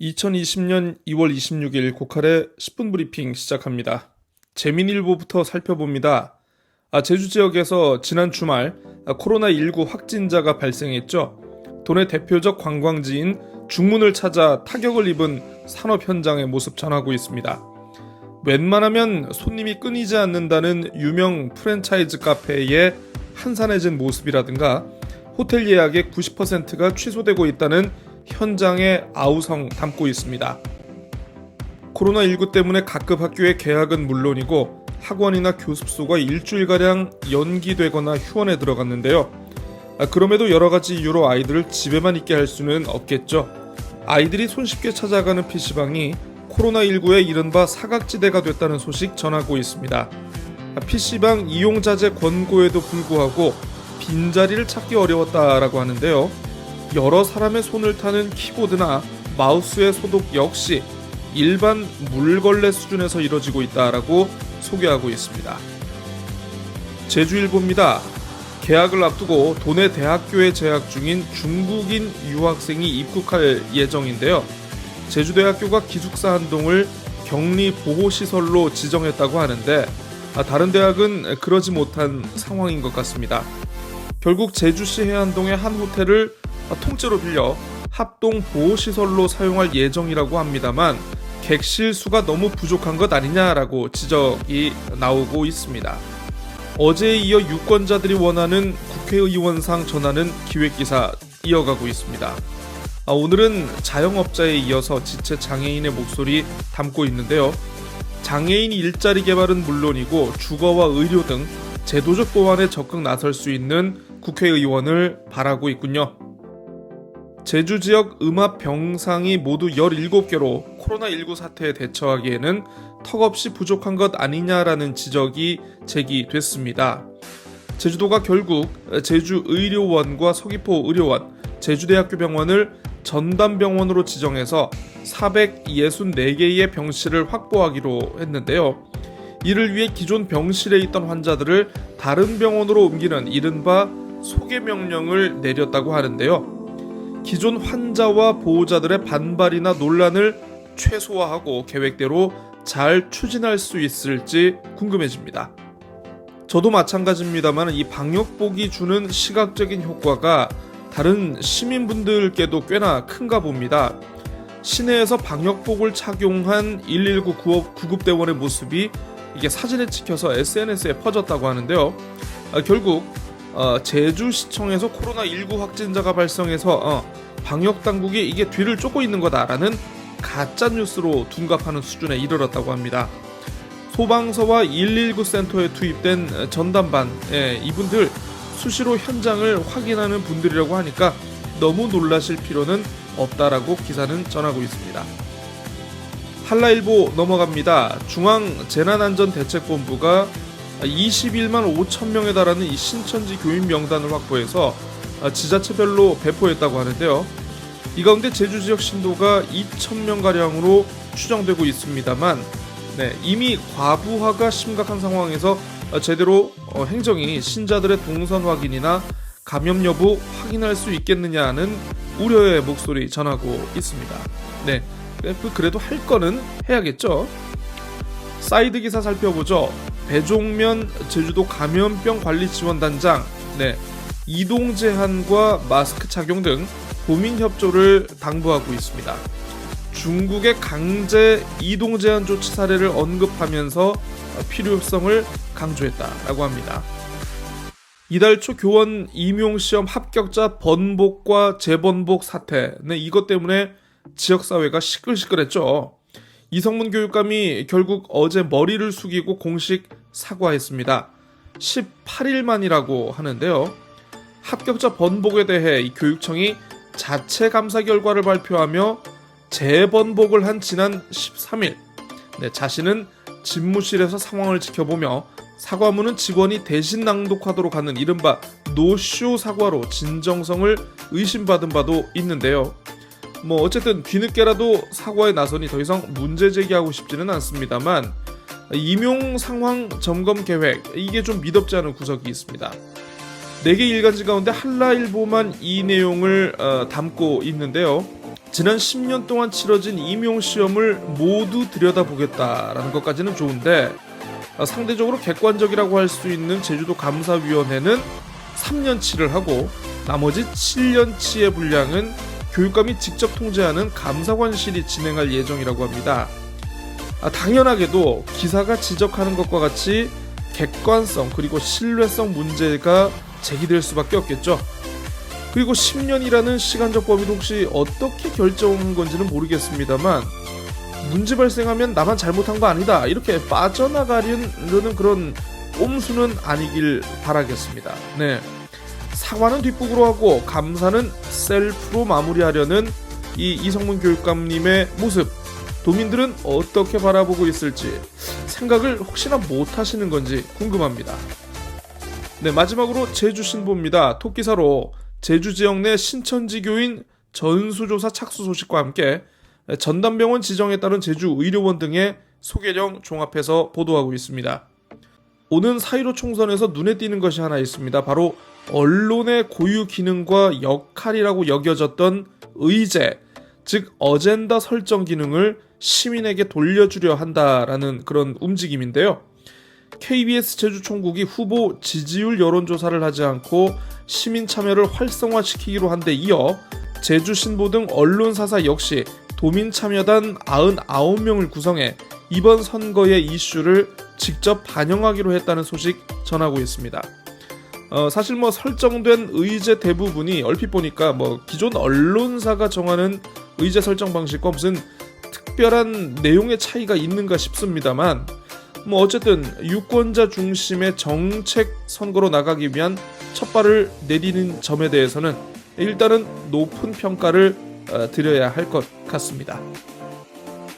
2020년 2월 26일 고칼의 10분 브리핑 시작합니다. 재민일보부터 살펴봅니다. 제주 지역에서 지난 주말 코로나19 확진자가 발생했죠. 도내 대표적 관광지인 중문을 찾아 타격을 입은 산업 현장의 모습 전하고 있습니다. 웬만하면 손님이 끊이지 않는다는 유명 프랜차이즈 카페의 한산해진 모습이라든가 호텔 예약의 90%가 취소되고 있다는 현장의 아우성 담고 있습니다. 코로나19 때문에 각급 학교의 개학은 물론이고 학원이나 교습소가 일주일가량 연기되거나 휴원에 들어갔는데요. 그럼에도 여러가지 이유로 아이들을 집에만 있게 할 수는 없겠죠. 아이들이 손쉽게 찾아가는 PC방이 코로나19의 이른바 사각지대가 됐다는 소식 전하고 있습니다. PC방 이용자재 권고에도 불구하고 빈자리를 찾기 어려웠다라고 하는데요. 여러 사람의 손을 타는 키보드나 마우스의 소독 역시 일반 물걸레 수준에서 이뤄지고 있다라고 소개하고 있습니다. 제주일보입니다. 개학을 앞두고 도내 대학교에 재학 중인 중국인 유학생이 입국할 예정인데요. 제주대학교가 기숙사 한 동을 격리보호시설로 지정했다고 하는데 다른 대학은 그러지 못한 상황인 것 같습니다. 결국 제주시 해안동의 한 호텔을 통째로 빌려 합동 보호시설로 사용할 예정이라고 합니다만 객실 수가 너무 부족한 것 아니냐라고 지적이 나오고 있습니다. 어제에 이어 유권자들이 원하는 국회의원상 전하는 기획기사 이어가고 있습니다. 오늘은 자영업자에 이어서 지체 장애인의 목소리 담고 있는데요. 장애인 일자리 개발은 물론이고 주거와 의료 등 제도적 보완에 적극 나설 수 있는 국회의원을 바라고 있군요. 제주 지역 음압 병상이 모두 17개로 코로나19 사태에 대처하기에는 턱없이 부족한 것 아니냐라는 지적이 제기됐습니다. 제주도가 결국 제주의료원과 서귀포 의료원, 제주대학교 병원을 전담병원으로 지정해서 464개의 병실을 확보하기로 했는데요. 이를 위해 기존 병실에 있던 환자들을 다른 병원으로 옮기는 이른바 소개 명령을 내렸다고 하는데요. 기존 환자와 보호자들의 반발이나 논란을 최소화하고 계획대로 잘 추진할 수 있을지 궁금해집니다. 저도 마찬가지입니다만 이 방역복이 주는 시각적인 효과가 다른 시민분들께도 꽤나 큰가 봅니다. 시내에서 방역복을 착용한 119 구급대원의 모습이 이게 사진에 찍혀서 SNS에 퍼졌다고 하는데요. 결국 제주시청에서 코로나19 확진자가 발생해서 방역당국이 이게 뒤를 쫓고 있는 거다라는 가짜뉴스로 둔갑하는 수준에 이르렀다고 합니다. 소방서와 119 센터에 투입된 전담반 이분들 수시로 현장을 확인하는 분들이라고 하니까 너무 놀라실 필요는 없다라고 기사는 전하고 있습니다. 한라일보 넘어갑니다. 중앙재난안전대책본부가 21만 5천 명에 달하는 이 신천지 교인 명단을 확보해서 지자체별로 배포했다고 하는데요. 이 가운데 제주 지역 신도가 2천 명가량으로 추정되고 있습니다만 이미 과부하가 심각한 상황에서 제대로 행정이 신자들의 동선 확인이나 감염 여부 확인할 수 있겠느냐는 우려의 목소리 전하고 있습니다. 그래도 할 거는 해야겠죠. 사이드 기사 살펴보죠. 배종면 제주도 감염병 관리 지원단장 이동 제한과 마스크 착용 등 도민 협조를 당부하고 있습니다. 중국의 강제 이동 제한 조치 사례를 언급하면서 필요성을 강조했다라고 합니다. 이달 초 교원 임용시험 합격자 번복과 재번복 사태 이것 때문에 지역사회가 시끌시끌했죠. 이성문 교육감이 결국 어제 머리를 숙이고 공식 사과했습니다. 18일 만이라고 하는데요. 합격자 번복에 대해 이 교육청이 자체 감사 결과를 발표하며 재번복을 한 지난 13일 자신은 집무실에서 상황을 지켜보며 사과문은 직원이 대신 낭독하도록 하는 이른바 노쇼 사과로 진정성을 의심받은 바도 있는데요. 어쨌든 뒤늦게라도 사과에 나서니 더 이상 문제 제기하고 싶지는 않습니다만 임용 상황 점검 계획 이게 좀 미덥지 않은 구석이 있습니다. 4개 일간지 가운데 한라일보만 이 내용을 담고 있는데요. 지난 10년 동안 치러진 임용시험을 모두 들여다보겠다라는 것까지는 좋은데 상대적으로 객관적이라고 할 수 있는 제주도 감사위원회는 3년치를 하고 나머지 7년치의 분량은 교육감이 직접 통제하는 감사관실이 진행할 예정이라고 합니다. 당연하게도 기사가 지적하는 것과 같이 객관성 그리고 신뢰성 문제가 제기될 수밖에 없겠죠. 그리고 10년이라는 시간적 범위도 혹시 어떻게 결정한 건지는 모르겠습니다만 문제 발생하면 나만 잘못한 거 아니다 이렇게 빠져나가려는 그런 꼼수는 아니길 바라겠습니다. 네, 사과는 뒷북으로 하고 감사는 셀프로 마무리하려는 이 이성문 교육감님의 모습, 도민들은 어떻게 바라보고 있을지 생각을 혹시나 못하시는 건지 궁금합니다. 네, 마지막으로 제주 신보입니다. 톡기사로 제주 지역 내 신천지 교인 전수조사 착수 소식과 함께 전담병원 지정에 따른 제주 의료원 등의 소개령 종합해서 보도하고 있습니다. 오는 4.15 총선에서 눈에 띄는 것이 하나 있습니다. 바로 언론의 고유 기능과 역할이라고 여겨졌던 의제, 즉 어젠다 설정 기능을 시민에게 돌려주려 한다라는 그런 움직임인데요. KBS 제주총국이 후보 지지율 여론조사를 하지 않고 시민 참여를 활성화시키기로 한 데 이어 제주신보 등 언론사사 역시 도민참여단 99명을 구성해 이번 선거의 이슈를 직접 반영하기로 했다는 소식 전하고 있습니다. 사실 설정된 의제 대부분이 얼핏 보니까 기존 언론사가 정하는 의제 설정 방식과 무슨 특별한 내용의 차이가 있는가 싶습니다만 어쨌든 유권자 중심의 정책 선거로 나가기 위한 첫발을 내디는 점에 대해서는 일단은 높은 평가를 드려야 할 것 같습니다.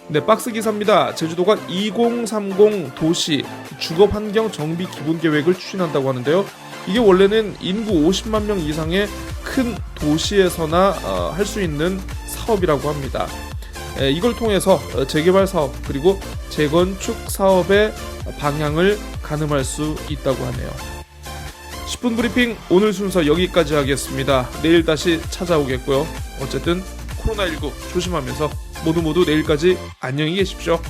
네, 박스 기사입니다. 제주도가 2030 도시 주거환경 정비 기본계획을 추진한다고 하는데요. 이게 원래는 인구 50만 명 이상의 큰 도시에서나 할 수 있는 사업이라고 합니다. 이걸 통해서 재개발 사업 그리고 재건축 사업의 방향을 가늠할 수 있다고 하네요. 10분 브리핑 오늘 순서 여기까지 하겠습니다. 내일 다시 찾아오겠고요. 어쨌든 코로나19 조심하면서 모두 내일까지 안녕히 계십시오.